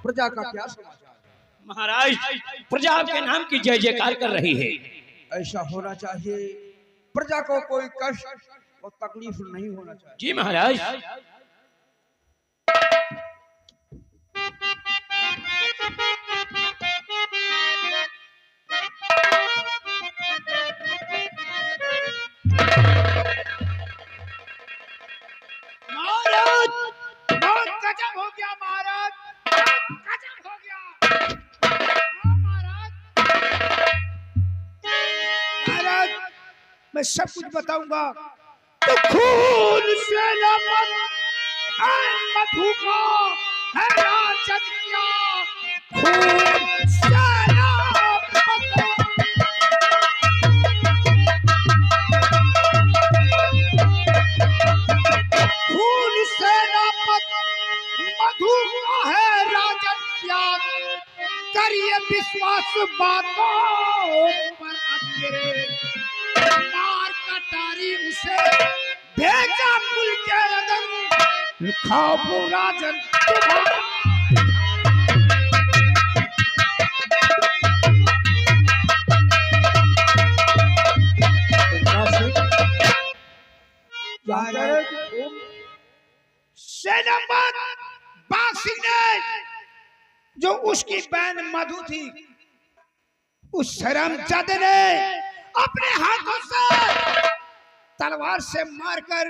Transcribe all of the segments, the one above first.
प्रजा का क्या समाचार? महाराज, प्रजा आपके नाम की जय जयकार कर रही है। ऐसा होना चाहिए, प्रजा को कोई कष्ट और तकलीफ नहीं होना चाहिए। जी महाराज। महाराज बहुत गजब हो गया, महाराज बहुत गजब हो गया। हाँ महाराज, महाराज मैं सब कुछ बताऊंगा। तो खून से नमन मधु का है राजन किया, खून से मधु का है राजन क्या, करिए विश्वास बातों पर अब मेरे, मार कटारी उसे भेजा मुल्क के अंदर, खाओ राजन तुम्हारा। सेनापति बाघ सिंह ने जो उसकी बहन मधु थी, उस शर्मजादे ने अपने हाथों से तलवार से मारकर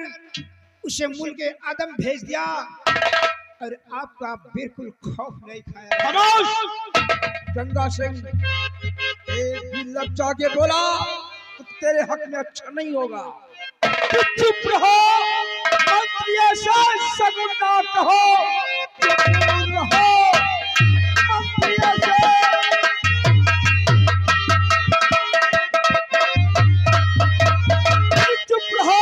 उसे मुल्क के आदम भेज दिया, और आपका बिल्कुल खौफ नहीं खाया। खामोश! गंगा सिंह एक भी लफ्ज आगे बोला तो तेरे हक में अच्छा नहीं होगा। चुप रहो, मंत्री ऐसा सगुन ना कहो, चुप रहो मंत्री ऐसे। चुप रहो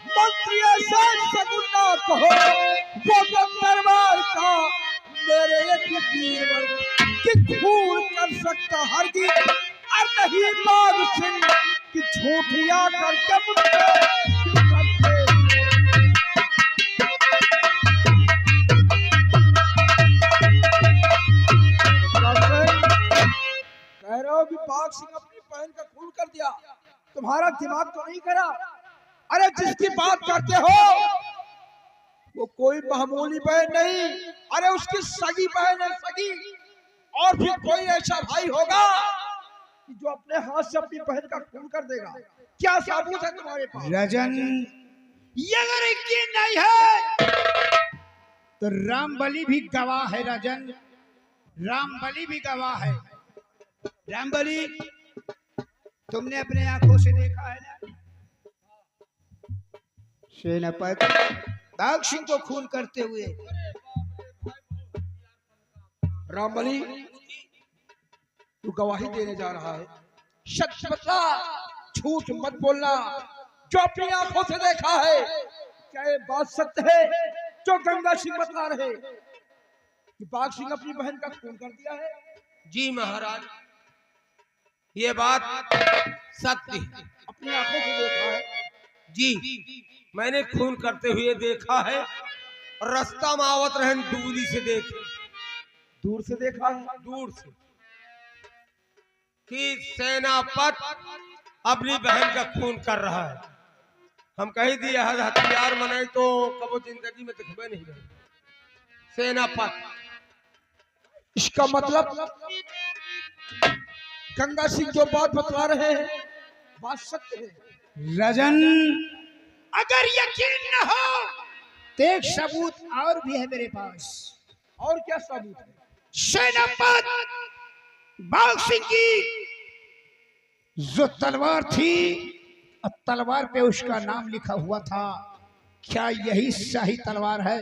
मंत्री ऐसा सगुन ना कहो, वो दरबार का मेरे एक वीरवर कि खून कर सकता हरगिज, और नहीं बाघ सिंह की झूठिया करके मुझे कह रहे हो कि बाघ सिंह अपनी बहन का खून कर दिया, तुम्हारा दिमाग तो नहीं करा? अरे जिसकी बात करते हो वो कोई मामूली बहन नहीं, अरे उसकी सगी बहन है, सगी। और फिर कोई ऐसा भाई होगा कि जो अपने हाथ से अपनी बहन का खून कर देगा? क्या सबूत है तुम्हारे पास? राजन, ये अगर यकीन नहीं है तो रामबली भी गवाह है। राजन, रामबली भी गवाह है। रामबली, तुमने अपने आंखों से देखा है ना सेनापति बाघ सिंह को खून करते हुए। रामबली, तू गवाही देने जा रहा है, सच बता, झूठ मत बोलना। जो अपनी आंखों से देखा है, क्या ये बात सत्य है जो गंगा सिंह बता रहे कि बाघ सिंह अपनी बहन का खून कर दिया है? जी महाराज, ये बात सत्य है। अपनी आंखों से देखा है? जी, मैंने खून करते हुए देखा है, और रास्ता में आवत रहन दूरी से देखे। दूर से देखा है? दूर से कि सेनापति अपनी बहन का खून कर रहा है। हम कह दिए हथियार मनाए तो कबो जिंदगी में दिखबे नहीं रहे। सेनापति, इसका मतलब गंगा सिंह जो बात बता रहे हैं बात सत्य है। राजन, अगर यकीन न हो तो एक सबूत और भी है मेरे पास। और क्या सबूत है? सेनापति बाघ सिंह की जो तलवार थी, और तलवार पे उसका नाम लिखा हुआ था क्या यही शाही तलवार है?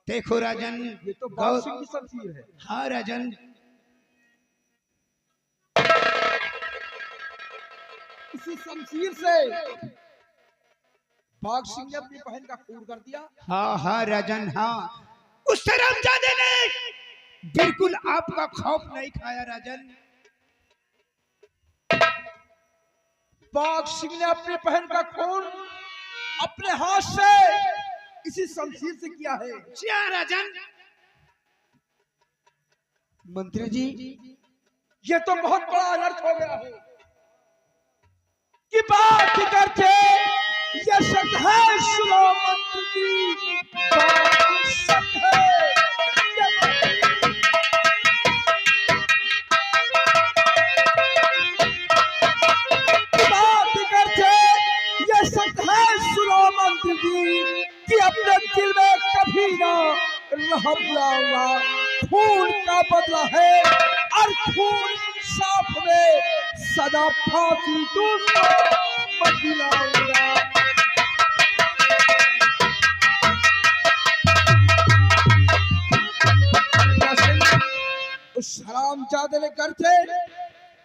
देखो राजन, ये तो बाघ सिंह की शमशीर है। हाँ राजन, इसी शमशीर से बाघ सिंह ने अपनी बहन का खून कर दिया। हाँ हाँ राजन, हाँ। उस हरामजादे ने बिल्कुल आपका खौफ नहीं खाया राजन। बाघ सिंह ने अपनी बहन का खून अपने हाथ से इसी शमशीर से किया है। क्या राजन? मंत्री जी, ये तो बहुत बड़ा अनर्थ हो गया है कि बात करके ये सत्य है। सुनो मंत्री जी, बात सत्य है। बात करके ये सत्य है। सुनो मंत्री जी कि अपने दिल में कभी ना रह बुलाऊंगा। खून का बदला है और खून इंसाफ में सदा फांसी दूसरा मत दिलाऊंगा। उस हरामजादे ने करके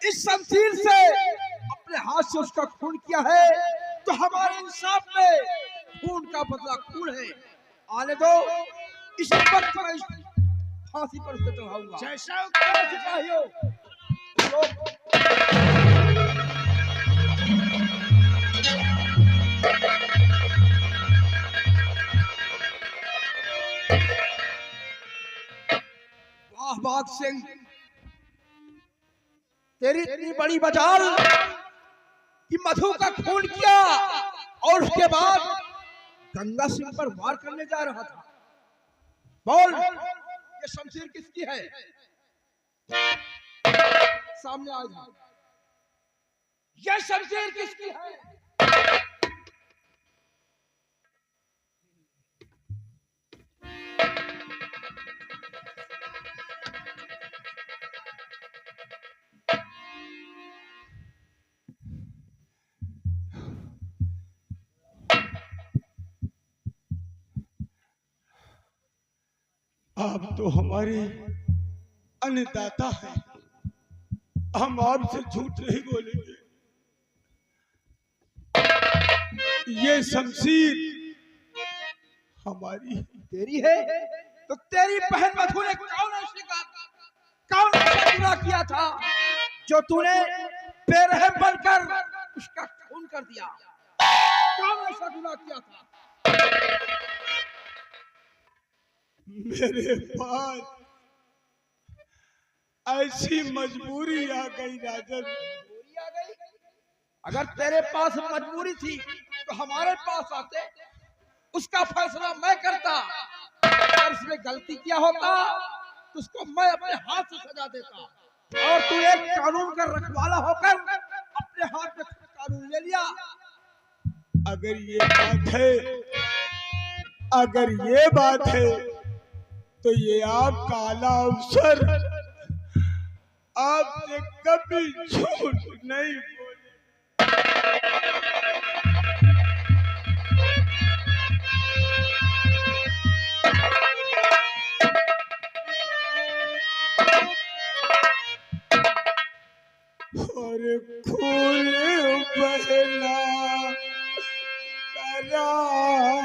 इस शमशीर से अपने हाथ से उसका खून किया है, तो हमारे इंसाफ में खून का बदला खून है। आने दो, इस वक्त मैं फांसी पर उसे चढ़ाऊंगा। जैसा सिपाहियों, वाह बाघ सिंह, तेरी इतनी बड़ी मजाल कि मधु का खून किया और उसके बाद गंगा सिंह पर वार करने जा रहा था। बोल, ये शमशीर किसकी है? सामने आ जा। ये शमशीर किसकी है? आप तो हमारे अन्नदाता हैं, हम आपसे झूठ नहीं बोलेंगे। ये शमशीर हमारी तेरी है, तो तेरी बहन मधु ने कौन ऐसा गुनाह किया था जो तूने बेरहम बनकर उसका खून कर दिया? कौन ऐसा गुनाह किया था? मेरे पास ऐसी मजबूरी आ गई राजन। मजबूरी आ गई? अगर तेरे पास मजबूरी थी तो हमारे पास आते, उसका फैसला मैं करता। अगर उसने गलती किया होता तो उसको मैं अपने हाथ से सजा देता। और तू एक कानून का रखवाला होकर अपने हाथ में कानून ले लिया। अगर ये बात है तो ये आप काला अवसर आपसे कभी झूठ नहीं बोले। और खून बहला करा और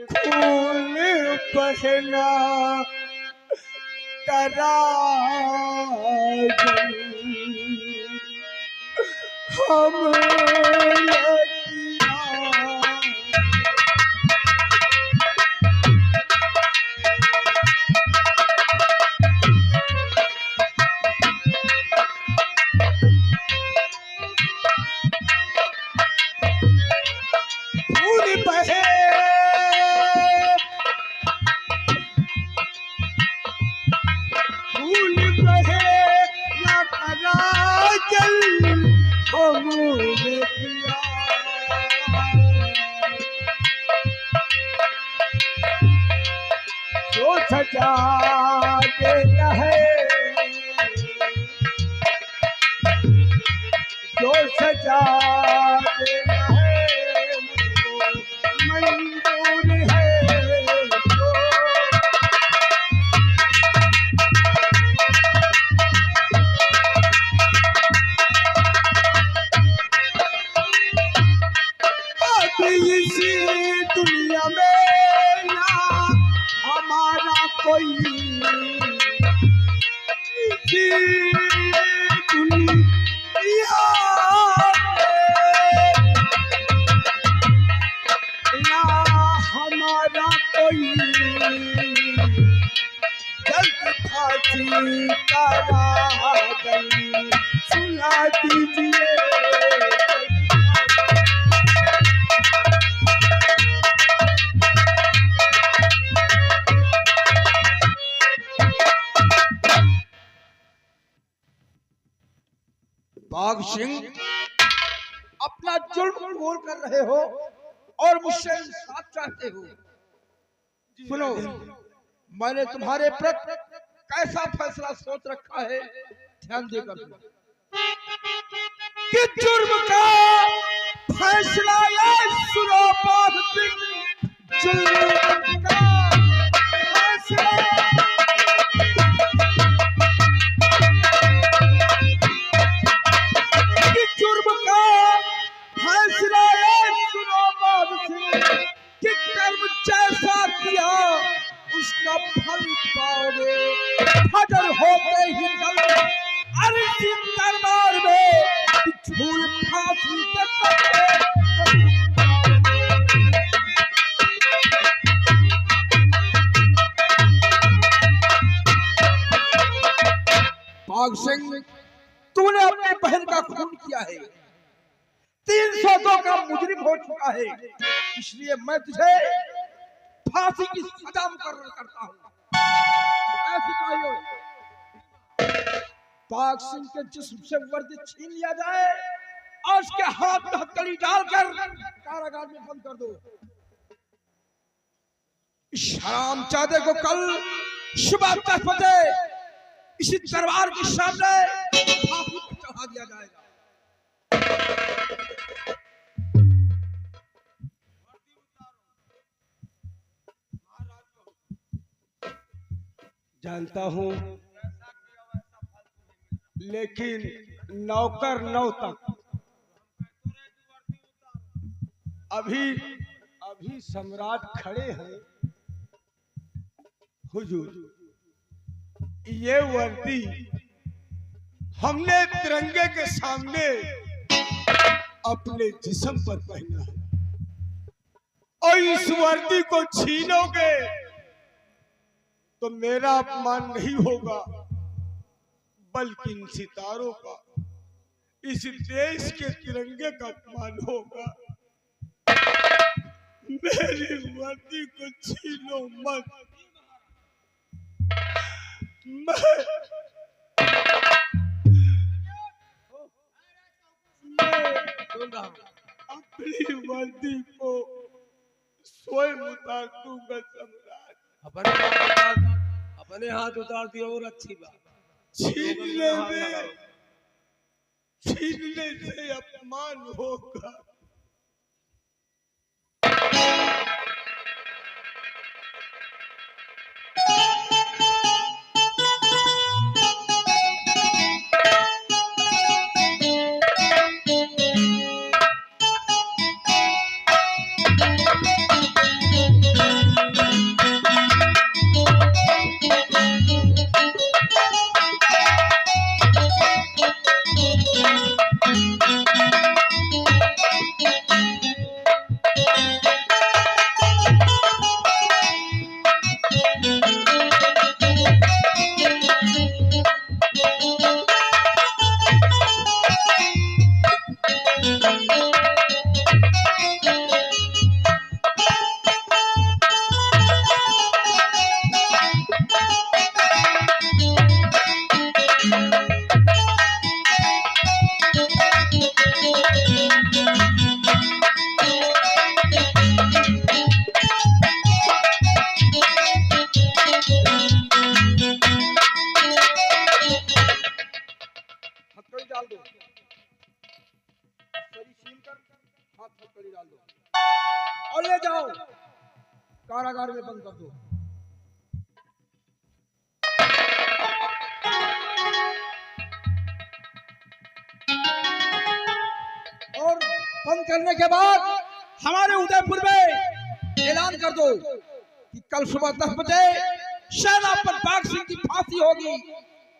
खून बहला करा हम सजा देना है, जो सजा देना है मुझको मंजूर है तो। अभी इसी दुनिया में ना हमारा कोई, इसी दुनिया में ना हमारा कोई, जल्द फांसी का रागन सुना दीजिए। बाघ सिंह, अपना जुल्म कबूल कर रहे हो और मुझसे इंसाफ चाहते हो। सुनो, मैंने तुम्हारे प्रति कैसा फैसला सोच रखा है, ध्यान देकर सुनो। कि जुर्म का फैसला ये सुनो बाघ सिंह, जुल्म का फैसला कि कर्म जैसा किया उसका फल पाओगे। हजर होते ही कल अर्शी दरबार में झूल फांसी के तख्ते। बाघ सिंह, तूने अपनी बहन का खून किया है, 302 का मुजरिम हो चुका है, इसलिए मैं तुझे फांसी की सजा मुकर्रर करता हूँ। बाघ सिंह के जिस्म से वर्दी छीन लिया जाए और उसके हाथ में हथकड़ी डालकर कारागार में बंद कर दो। इस हरामजादे को कल सुबह 10 बजे इसी दरबार के सामने फांसी पर चढ़ा दिया जाएगा। जानता हूं, लेकिन नौकर नौ तक अभी सम्राट खड़े हैं। हुजूर, ये वर्दी हमने तिरंगे के सामने अपने जिस्म पर पहना है और इस वर्दी को छीनोगे तो मेरा अपमान नहीं होगा, बल्कि इन सितारों का, इस देश के तिरंगे का अपमान होगा। मेरी वर्दी को छीनो मत। मैं अपनी वर्दी को स्वयं उतार दूंगा सम्राट। अपने हाथ उतार दिया और अच्छी बात। छीनने से अपमान होगा। कारागार में बंद कर दो। और बंद करने के बाद हमारे उदयपुर में ऐलान कर दो कि कल सुबह 10 बजे सेनापति बाघ सिंह की फांसी होगी,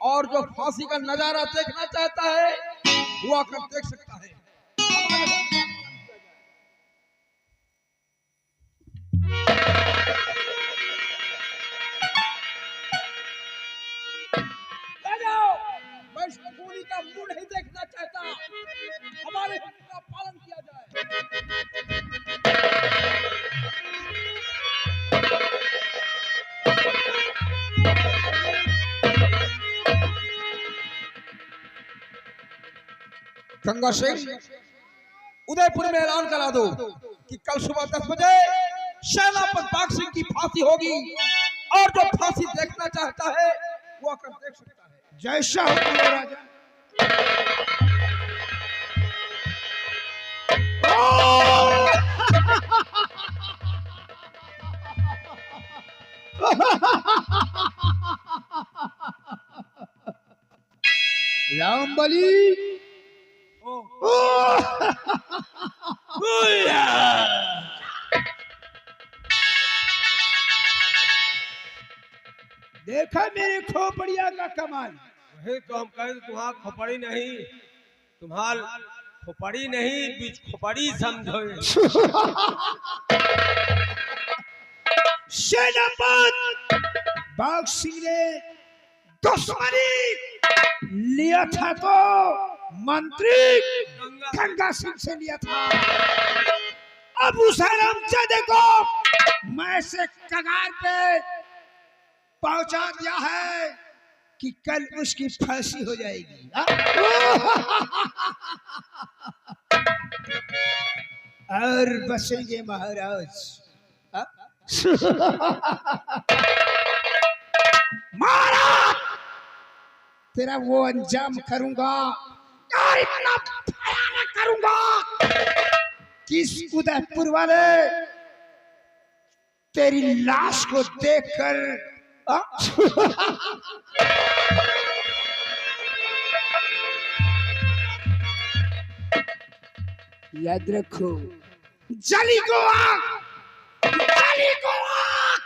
और जो फांसी का नजारा देखना चाहता है वो आकर देख सकता है। मैं इस गोली का मुंह नहीं देखना चाहता, हमारे हुक्म का पालन किया जाए। गंगा सिंह, उदयपुर में ऐलान करा दो कि कल सुबह 10 बजे सेनापति बाघ सिंह की फांसी होगी, और जो फांसी देखना चाहता है वो आकर देख सकता है। जैसा हुक्म हो राजा। रामबली देखा मेरे खोपड़िया का कमाल। वही तो हम कहे तुम्हारा खोपड़ी नहीं, तुम्हार खोपड़ी नहीं बीच खोपड़ी समझो। सेनापति बाघ सिंह ने दुश्मनी लिया था तो मंत्री गंगा सिंह से लिया था। अब उस हरामजादे को मैं से कगार पे पहुंचा दिया है कि कल उसकी फांसी हो जाएगी। और बसेंगे महाराज। मारा तेरा वो अंजाम करूंगा और इतना भयानक करूंगा कि इस उदयपुर वाले तेरी लाश को देखकर याद रखो, जली को आग, जली को आग,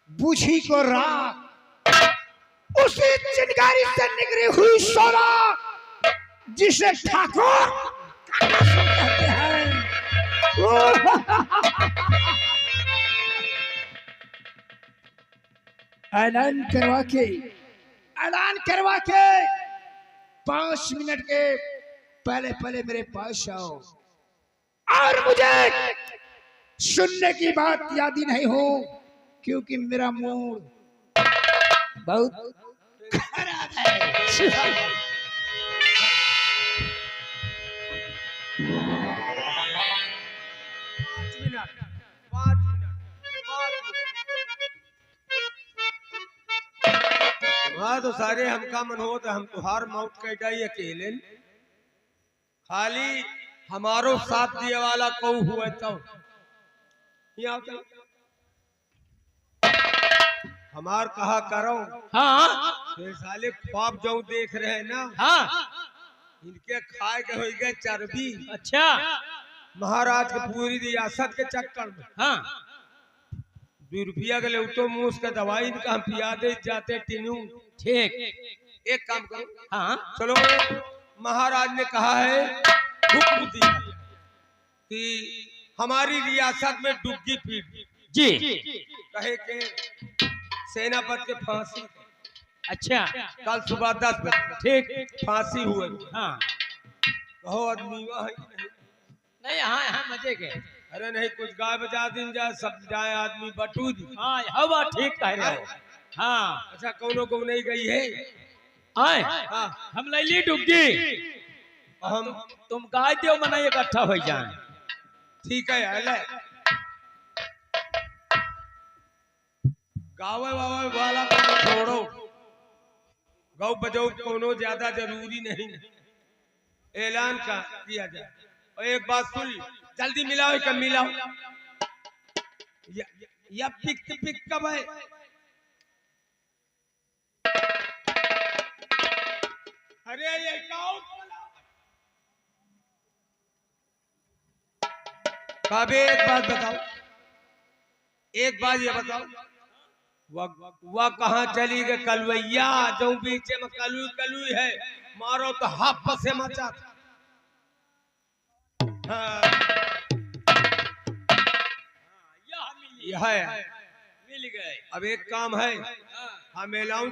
बुझी को राख, उसी चिंगारी से निकली हुई सोना जिसे ठाकुर कहते हैं। ऐलान करवा के 5 मिनट के पहले पहले मेरे पास आओ, और मुझे सुनने की बात याद ही नहीं हो, क्योंकि मेरा मूड बहुत खराब है। वहाँ तो सारे हमका मन हो तो हम तुहार मौत कह जाई अकेले, खाली हमारो साथ दिए वाला कऊ हुआ तो हमार कहा करो। हाँ ये साले ख्वाब जो देख रहे हैं ना, हाँ इनके खाए के हो गए चर्बी। अच्छा महाराज के पूरी रियासत के चक्कर में हाँ 2 रुपया के लेटो मूस का दवाई इनका हम पिया दे जाते टीनू। ठीक, एक काम करो, हाँ चलो महाराज ने कहा है, हुक्म दिया कि हमारी रियासत में डुग्गी पीट जी, कहे के सेनापति के फांसी अच्छा कल सुबह 10 बजे ठीक, फांसी हुए। हाँ कहो आदमी वहाँ नहीं, हाँ यहाँ मजे के, अरे नहीं कुछ गाय बजा दिन जाए सब जाए आदमी बटू दी। हाँ हवा ठीक कह रहे हो। हाँ अच्छा कौनो को नहीं गई है। आए हाँ हम लैली डुग्गी, हम तुम गाय दियो मना इकट्ठा हो जाए। ठीक है अले गावे वावे वाला काम छोड़ो, गौ बजाओ कोनो ज्यादा जरूरी नहीं, ऐलान का किया जाए। और एक बात सुन, जल्दी मिलाओ, कम मिलाओ। या पिक पिक कब है? अरे ये काबे एक बात बताओ, एक बात ये बताओ, वह कहाँ चली गई कलवैया जो बीच में कलुई कलुई है, मारो तो हाथ से मचा। हाँ यह है, मिल गए। अब एक काम है, हम ऐलान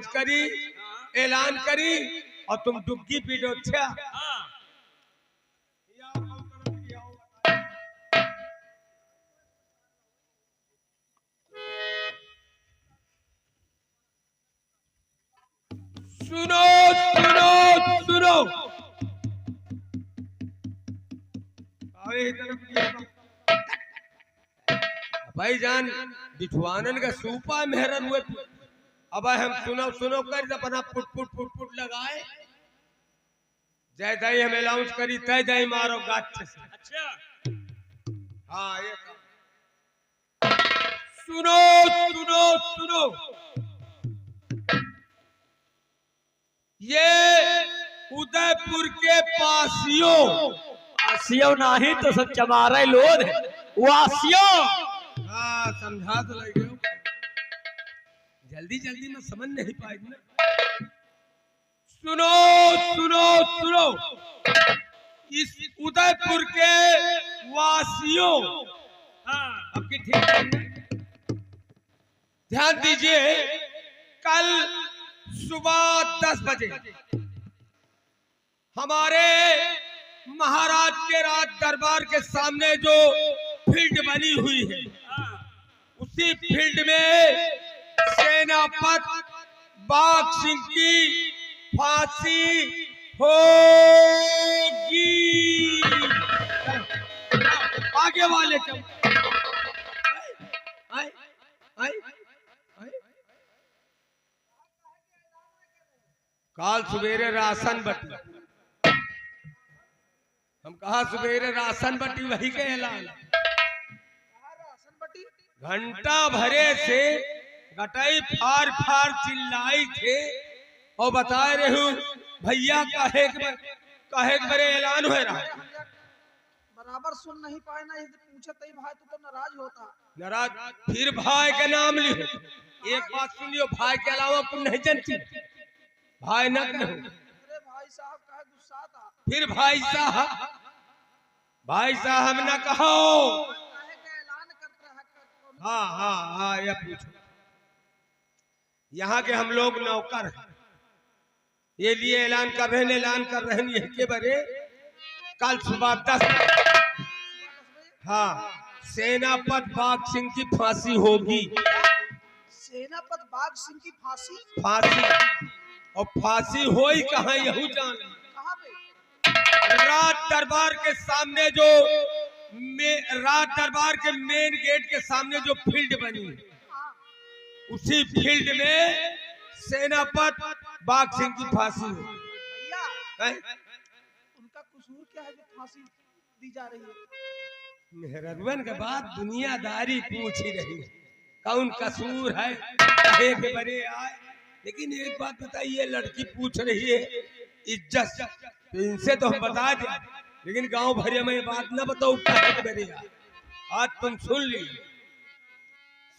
करी और तुम डुबकी पीटो। अच्छा सुनो सुनो सुनो, भाईजान बिठवानन का सूपा मेहरन हुए। अब हम सुनो सुनो कर अपना पुट पुट पुट पुट लगाए, जय दई हम अलाउंस करी तय दई मारो गाछ से। अच्छा हाँ ये सुनो सुनो सुनो, ये उदयपुर के पासियों, आसियो नहीं तो सब चमारे लोग है वासियों। हाँ समझा तो लगे, जल्दी जल्दी में समझ नहीं पाई ना। सुनो सुनो सुनो, इस उदयपुर के वासियों, हाँ आपकी ठीक है, ध्यान दीजिए, कल सुबह 10 बजे हमारे महाराज के राज दरबार के सामने जो फील्ड बनी हुई है, उसी फील्ड में सेनापति बाघ सिंह की फांसी होगी। आगे वाले चल आए आए आए। काल सवेरे राशन बटी, हम कहा सवेरे राशन बटी, वही के ऐलान। घंटा भरे से गटाई फार फार चिल्लाई थे और बता रहे हूँ भैया काहे के बड़े ऐलान हो रहा है। बराबर सुन नहीं पाए ना, पूछे तई भाई तो नाराज होता। नाराज फिर भाई के नाम लियो, एक बात सुन लियो, भाई के अलावा कुछ नहीं जानती, भाई न कहो। अरे भाई साहब का गुस्सा था, फिर भाई साहब न कहो। ऐलान करता है। हाँ हाँ हाँ ये पूछो, यहाँ के हम लोग नौकर हैं, ये लिए ऐलान कर रहे हैं ये के बरे कल सुबह 10 बजे, हाँ सेनापति बाघ सिंह की फांसी होगी। सेनापति बाघ सिंह की फांसी? फांसी, और फांसी होई कहाँ यहू जान। कहाँ पे? राज दरबार के सामने जो राज दरबार के मेन गेट के सामने जो फील्ड बनी है, उसी फील्ड में सेनापति बाघ सिंह की फांसी हो। भैया उनका कसूर क्या है जो फांसी दी जा रही है? मेहरबान के बाद दुनियादारी पूछ ही रही है, कौन कसूर है कहे के बरे आए। लेकिन एक बात बताइए, लड़की पूछ रही है इज्जत, तो इनसे तो हम बता दें, लेकिन गांव भरे में बात न बताओ कहे के बरे आए। आज तुम सुन ली,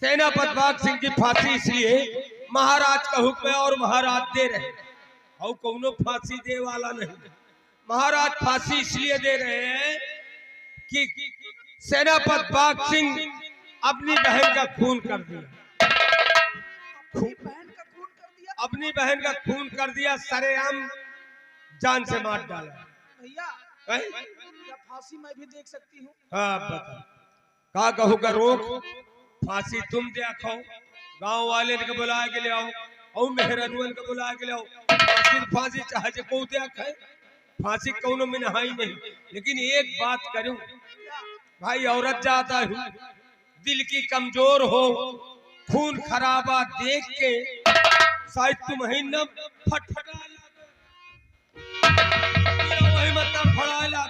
सेनापति बाघ सिंह की फांसी इसलिए महाराज का हुक्म है और महाराज दे रहे, और कौनो फांसी दे वाला नहीं। महाराज फांसी इसलिए दे रहे हैं कि सेनापति बाघ सिंह अपनी बहन का खून कर दिया, अपनी बहन का खून कर दिया, सरेआम जान से मार डाला। भैया क्या फांसी मैं भी देख सकती हूँ? हाँ बता, का कहूँगा रोक, फांसी तुम देखो, गांव वाले के बुला के ले आओ, और मेहरनुअन के बुला के ले आओ। फांसी चाहे को देख है, फांसी कौनो में नहाई नहीं। लेकिन एक बात करूं भाई, औरत जाता हूँ, दिल की कमजोर हो, खून खराबा देख के शायद तुम्हें न फटफटा वही मतलब फड़ाला,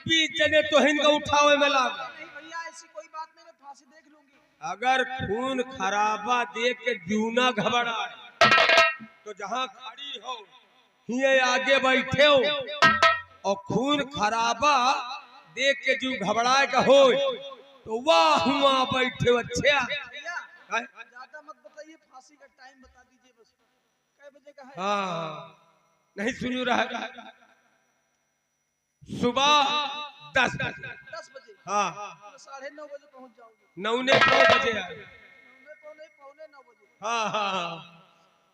20 जने तो हिंगा उठावे में लाग। नहीं भैया ऐसी कोई बात नहीं, मैं फांसी देख लूंगी। अगर खून खराबा देख के जूना घबराए तो जहां खड़ी हो ही आगे बैठे हो, और खून खराबा देख के जू घबराए का हो तो वाह हुआ बैठे हो। अच्छा ज्यादा मत बताइए, फांसी का टाइम बता दीजिए बस, कै बजे का है? हाँ नहीं सुन रहा, सुबह 10 बजे। 10 बजे? हाँ 9:30 बजे पहुंच जाऊंगी। 9:45 बजे आए। 9:45 बजे। हाँ हाँ हाँ।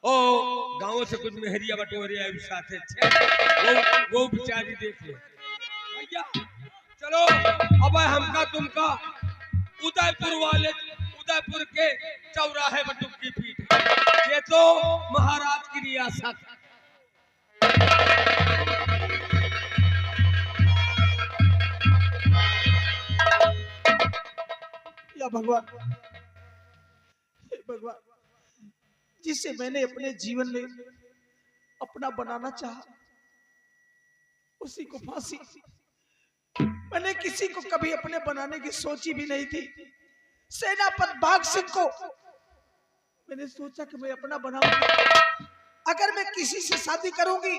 ओ गाँव से कुछ मेहरिया बटोरे आए साथे, वो बेचारी देख ले भैया। चलो अब हमका तुमका उदयपुर वाले, उदयपुर के चौराहे पर डुबकी पीट, ये तो महाराज की रियासत। या भगवान, हे भगवान, जिसे मैंने अपने जीवन में अपना बनाना चाहा उसी को फांसी। मैंने किसी को कभी अपने बनाने की सोची भी नहीं थी। सेनापति बाघ सिंह को मैंने सोचा कि मैं अपना बनाऊंगी। अगर मैं किसी से शादी करूंगी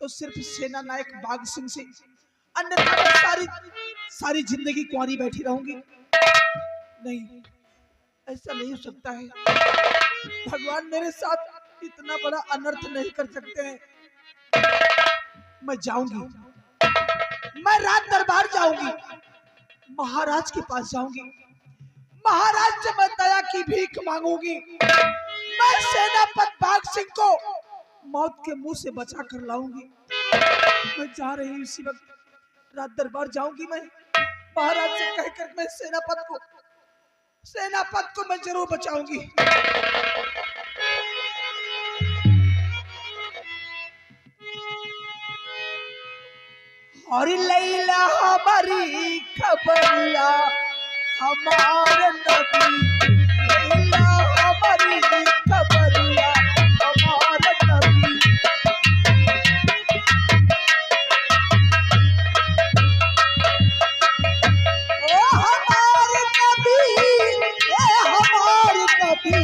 तो सिर्फ सेना नायक बाघ सिंह से, अन्यथा मैं सारी जिंदगी कुंवारी बैठी रहूंगी। नहीं, ऐसा नहीं हो सकता है। भगवान मेरे साथ इतना बड़ा अनर्थ नहीं कर सकते हैं। मैं जाऊंगी, मैं रात दरबार जाऊंगी, महाराज के पास जाऊंगी, महाराज से मैं दया की भीख मांगूंगी। मैं सेनापति बाघ सिंह को मौत के मुंह से बचा कर लाऊंगी। मैं जा रही हूँ इसी वक्त, रात दरबार जाऊंगी। मैं महाराज से कहकर मैं सेनापति को मैं जरूर बचाऊंगी। और लैला हमारी खबरिया हमारे नबी, लैला हमारी खबरिया हमारे नबी। ओ हमारे नबी, ए हमारे नबी,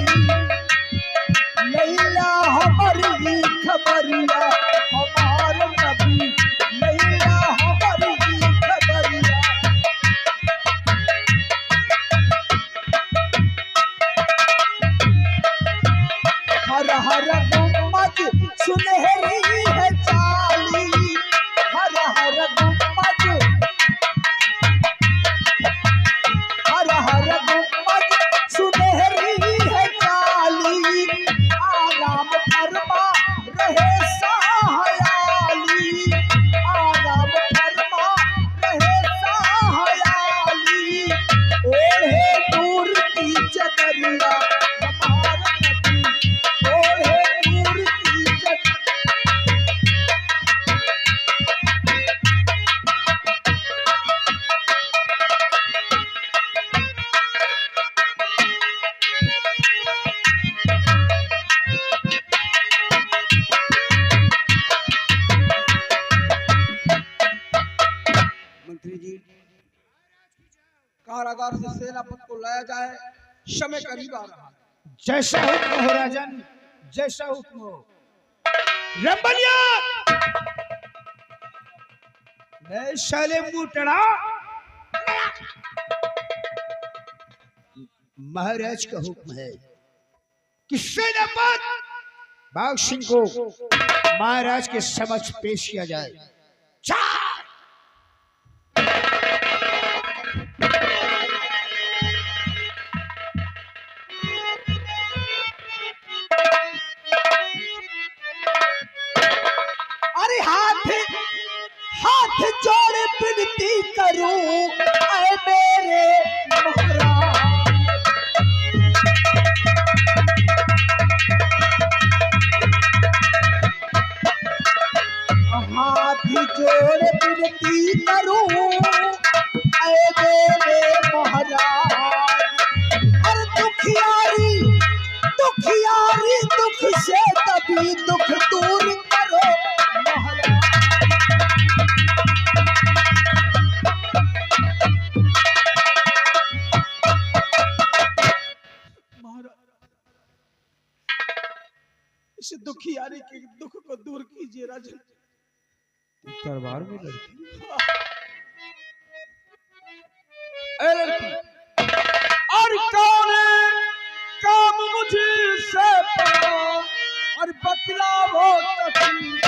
लैला हमारी खबरिया हमारे नबी, लैला हमारी खबरिया। हर हर गुम्मज सुनहरी है चाली, हर हर गुम्मज, हर हर गुम्मज सुनहरी है चाली। आराम फरमा रहे साहयाली, आराम फरमा रहे साहयाली। ओढ़े दूर की चदरिया हमारा नबी, ओढ़े दूर की चदरिया। मंत्री जी, कारागार से सेनापति को लाया जाए, समय करीब आ रहा है। जैसा हुक्म हो राजन, जैसा हुक्म हो। रंबलिया, मैं साले मुटड़ा, महाराज का हुक्म है कि सेनापति बाघ सिंह को महाराज के समक्ष पेश किया जाए। चार अरे हाथ हाथ जोड़ विनती करूं ऐ मेरे महाराज। हाथ जोड़ विनती करूं ऐ मेरे महाराज। अरे दुखियारी दुखियारी दुख से तभी दुख दूर करो महाराज। इस दुखियारी के दुख को दूर कीजिए राजन। दरबार में लड़की, ए लड़की, और कौन काम मुझे से पड़ा और बतलाओ तकलीफ।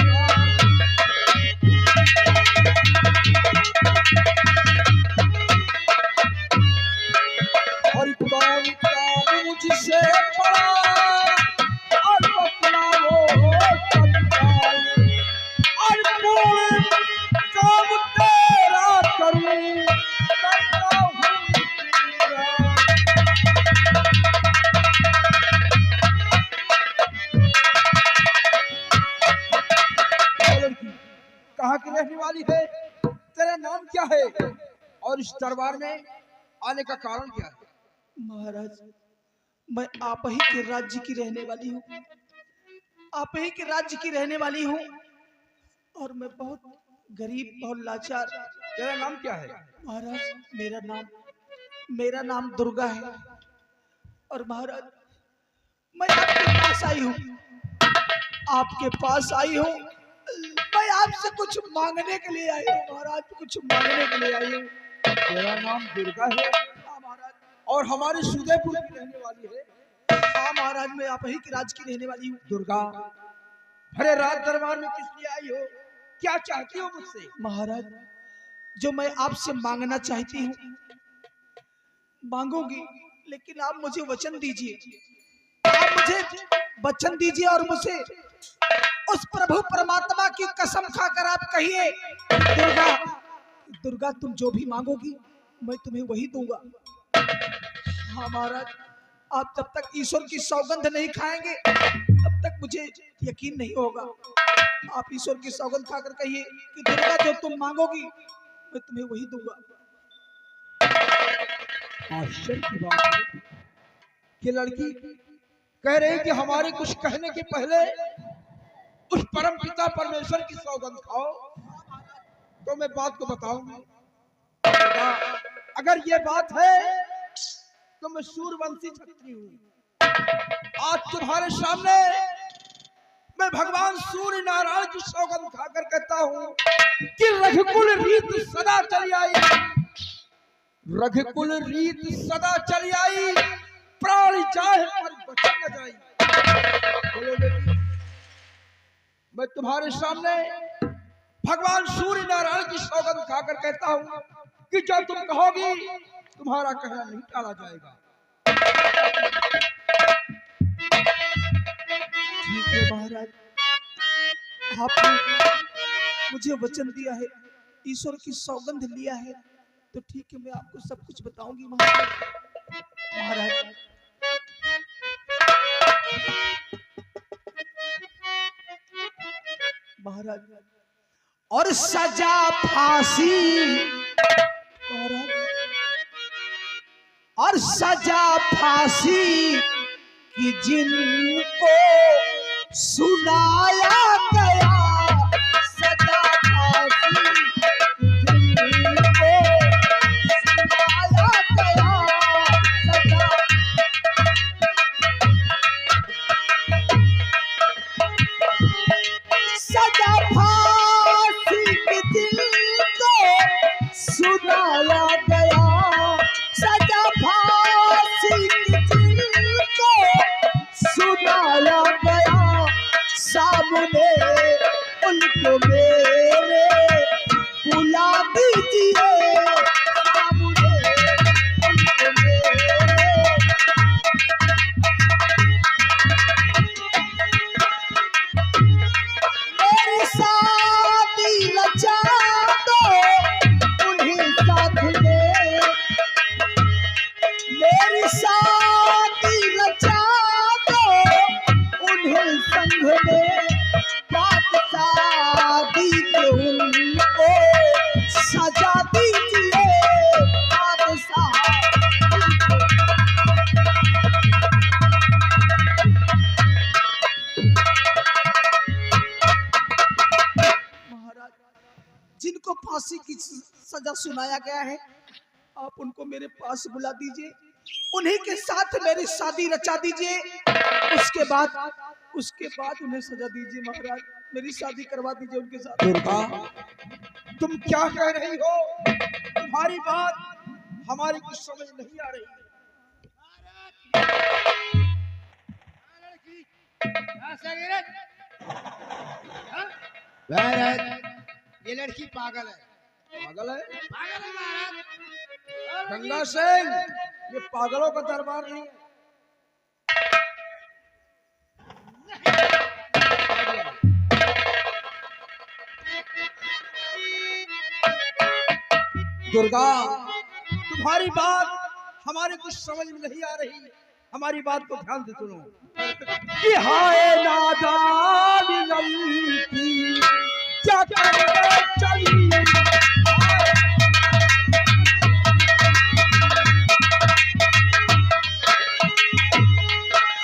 और कौन काम मुझसे पड़ा और बतलाओ तकलीफ। और कौन काम तेरा करूं करता हूं तेरा। लड़की कहाँ की रहने वाली है? तेरा नाम क्या है और इस दरबार में आने का कारण क्या है? महाराज, मैं आप ही के राज्य की रहने वाली हूँ, आप ही के राज्य की रहने वाली हूँ, और मैं बहुत गरीब, बहुत लाचार। तेरा नाम क्या है? महाराज, मेरा नाम दुर्गा है। और महाराज, मैं आपके पास आई हूँ, आपके पास आई हूँ, मैं आपसे कुछ मांगने के लिए आई हूँ महाराज, कुछ मांगने के लिए आई हूँ। तेरा नाम दुर्गा है हाँ महाराज। और हमारे सुदेपुर की रहने वाली है। हाँ महाराज, मैं आप ही के राज्य की रहने वाली हूँ। दुर्गा, भरे रात दरबार में किस लिए आई हो? क्या चाहती हो मुझसे? महाराज, जो मैं आपसे मांगना चाहती हूँ मांगूंगी, लेकिन आप मुझे वचन दीजिए, आप मुझे वचन दीजिए और मुझे उस प्रभु परमात्मा की कसम खाकर आप कहिए, दुर्गा, दुर्गा तुम जो भी मांगोगी मैं तुम्हें वही दूंगा। हाँ महाराज, आप जब तक ईश्वर की सौगंध नहीं खाएंगे तब तक मुझे यकीन नहीं होगा। आप ईश्वर की सौगंध खाकर कहिए कि दुर्गा जो तुम मांगोगी मैं तुम्हें वही दूंगा। आश्चर्य की बात है कि लड़की कह रही कि हमारे कुछ कहने के पहले उस परम पिता परमेश्वर की सौगंध खाओ तो मैं बात को बताऊंगी। अगर ये बात है तो मैं सूर्यवंशी क्षत्रिय हूँ। आज तुम्हारे सामने मैं भगवान सूर्य नारायण की सौगंध खाकर कहता हूँ कि रघुकुल रीत सदा चली आई, रघुकुल रीत सदा चली आई, प्राण जाए पर बचन न जाई। बोलो बेटी, मैं तुम्हारे सामने भगवान सूर्य नारायण की सौगंध खाकर कहता हूँ कि जो तुम कहोगी तुम्हारा कहना नहीं टाला जाएगा। ठीक है महाराज, आपने मुझे वचन दिया है, ईश्वर की सौगंध लिया है, तो ठीक है मैं आपको सब कुछ बताऊंगी महाराज। महाराज, महाराज, और सजा फांसी, महाराज, और सजा फांसी कि जिनको सुनाया गया, सजा फांसी कि जिनको सुनाया गया, सजा सजा फांसी कि जिनको सुनाया गया, सजा फांसी कि जिनको सुनाया गया, सामने उनको मेरे बुला दीजिए, सामने उनको मेरे मेरी शादी रचा दो उन्हीं साथ में, मेरी शादी रचा दो उन्हीं संग में, बात शादी के उनको सजा दीजिए, बादशाह महाराज, जिनको फांसी की सजा सुनाया गया है आप उनको मेरे पास बुला दीजिए, उन्हीं के साथ मेरी शादी रचा दीजिए। उसके बाद उसके बाद उन्हें सजा दीजिए महाराज, मेरी शादी करवा दीजिए उनके साथ। दुर्गा, तुम क्या कह रही हो? तुम्हारी बात हमारी कुछ समझ नहीं आ रही। ये लड़की पागल है। पागल है? पागल है महाराज। गंगा सिंह, ये पागलों का दरबार नहीं है। दुर्गा, तुम्हारी बात हमारे कुछ समझ में नहीं आ रही। हमारी बात को ध्यान से सुनो। कि हाय नादान लड़की क्या करने चली,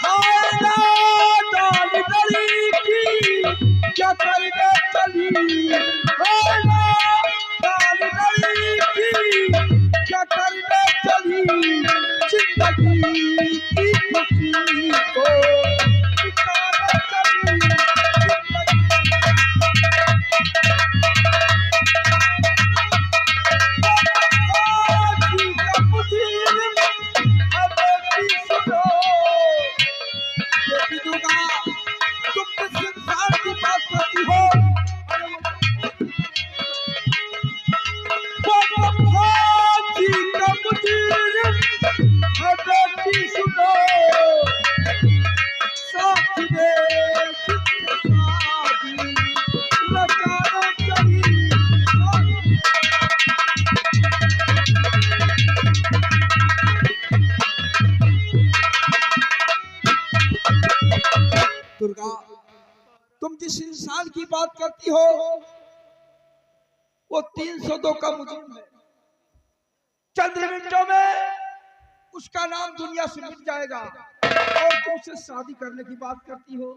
हाय नादान लड़की क्या करने चली, हाय नादान लड़की क्या करने चली, जिंदगी की खुशी को ठिकाना चली, जिंदगी का मुदीर हमें सुनो। बेटी दुर्गा, तुम किस इंसान की बात करती हो? फांसी का मुदीर हमें सुनो, साथ में जिसके शादी रचाना चली। दुर्गा, तुम जिस इंसान की बात करती हो वो 302 का मुजरिम है। चंद मिनटों में उसका नाम दुनिया से मिट जाएगा और तुम उससे शादी करने की बात करती हो।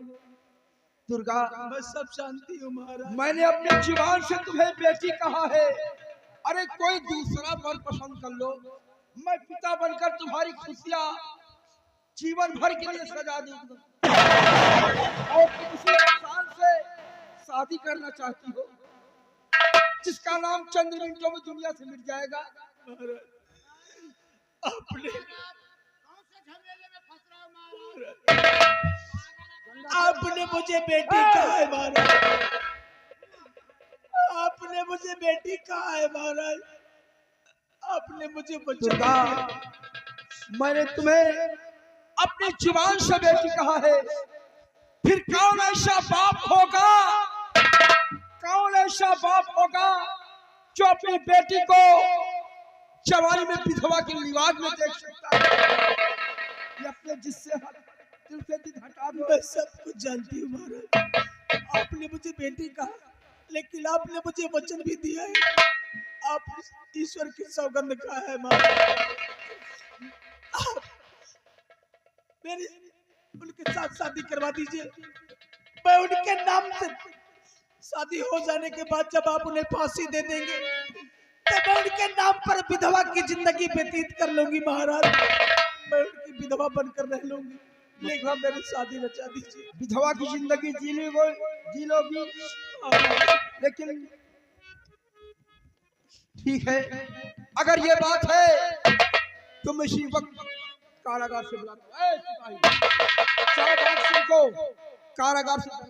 दुर्गा, मैं सब जानती हूँ महाराज। मैंने अपने जुबान से तुम्हें बेटी कहा है। अरे कोई दूसरा वर पसंद कर लो, मैं पिता बनकर तुम्हारी खुशियां जीवन भर के लिए सजा दूंगा। और तुम उसी इंसान से शादी करना चाहती हो जिसका नाम चंद मिनटों में दुनिया से मिट जाएगा। आपने मुझे बेटी कहा है महाराज, आपने मुझे बेटी कहा है महाराज, आपने मुझे बच्चा दुर्गा, मैंने तुम्हें अपनी जुबान से बेटी कहा है, फिर कौन ऐसा बाप होगा, कौन ऐसा बाप होगा जो अपनी बेटी को जवानी में विधवा के लिबास में देख सकता है? ये अपने जिससे दिल से दिल हटा दो। मैं सब कुछ जानती हूँ महाराज। आपने मुझे बेटी कहा, लेकिन आपने मुझे वचन भी दिया है। आप ईश्वर की सौगंध कहा है महाराज, आप मेरी उनके साथ शादी करवा दीजिए। मैं उनके नाम से शादी हो जाने के बाद जब आप उन्हें फांसी दे देंगे तब मैं उनके नाम पर विधवा की जिंदगी व्यतीत कर लूंगी महाराज। मैं उनकी विधवा बनकर रह लूंगी, लेकिन मेरी शादी रचा दीजिए। विधवा की जिंदगी जी लोगी, लेकिन ठीक है, अगर ये बात है तो मैं इसी वक्त कारागार से बुलाता हूं। सिपाही, 4 बात को कारागार से आओ।